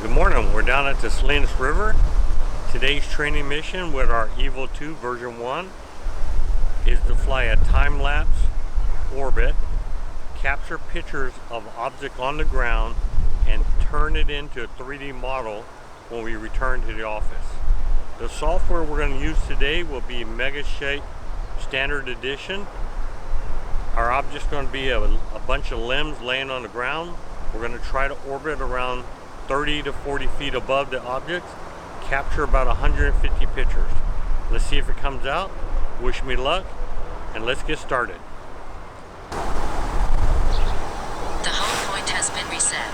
Good morning. We're down at the Salinas River. Today's training mission with our Evo 2 version 1 is to fly a time-lapse orbit, capture pictures of objects on the ground, and turn it into a 3D model when we return to the office. The software we're going to use today will be Megashape Standard Edition. Our object's going to be a bunch of limbs laying on the ground. We're going to try to orbit around 30 to 40 feet above the objects, capture about 150 pictures. Let's see if it comes out. Wish me luck, and let's get started. The home point has been reset.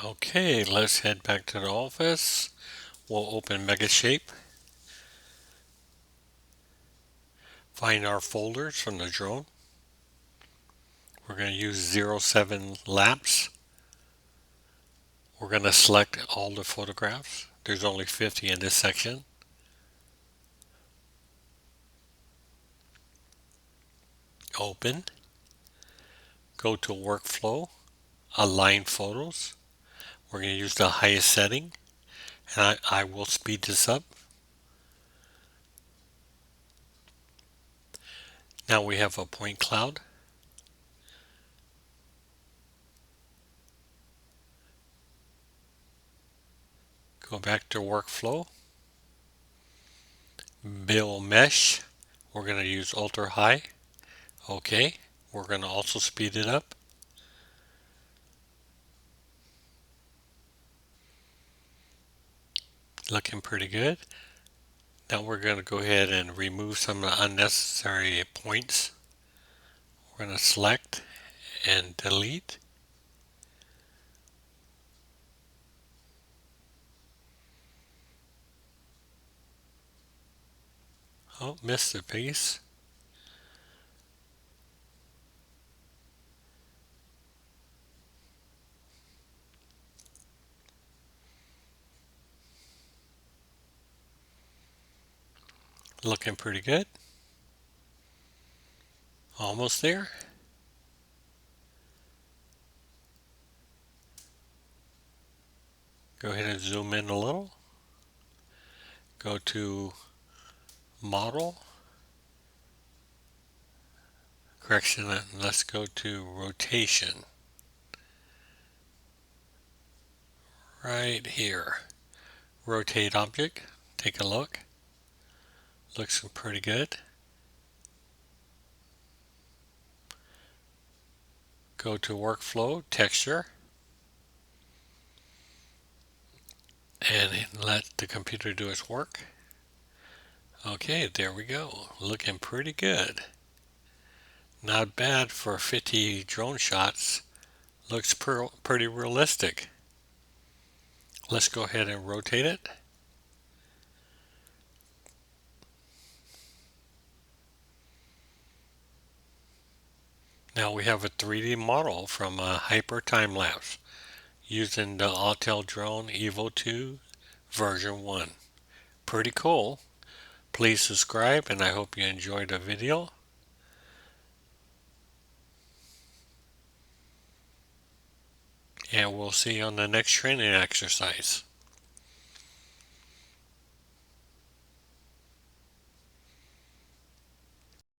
Okay, let's head back to the office. We'll open Megashape, find our folders from the drone. We're going to use 07 lapse. We're going to select all the photographs. There's only 50 in this section. Open. Go to workflow, align photos. We're going to use the highest setting, and I will speed this up. Now we have a point cloud. Go back to workflow. Build mesh. We're going to use ultra high. Okay. We're going to also speed it up. Looking pretty good. Now we're going to go ahead and remove some of the unnecessary points. We're going to select and delete. Oh, missed a piece. Looking pretty good. Almost there. Go ahead and zoom in a little. Go to model. Correction, and let's go to rotation. Right here. Rotate object. Take a look. Looks pretty good. Go to workflow, texture, and let the computer do its work. Okay, there we go. Looking pretty good. Not bad for 50 drone shots. Looks pretty realistic. Let's go ahead and rotate it. Now we have a 3D model from a Hyperlapse using the Autel drone Evo 2 version 1. Pretty cool. Please subscribe, and I hope you enjoyed the video. And we'll see you on the next training exercise.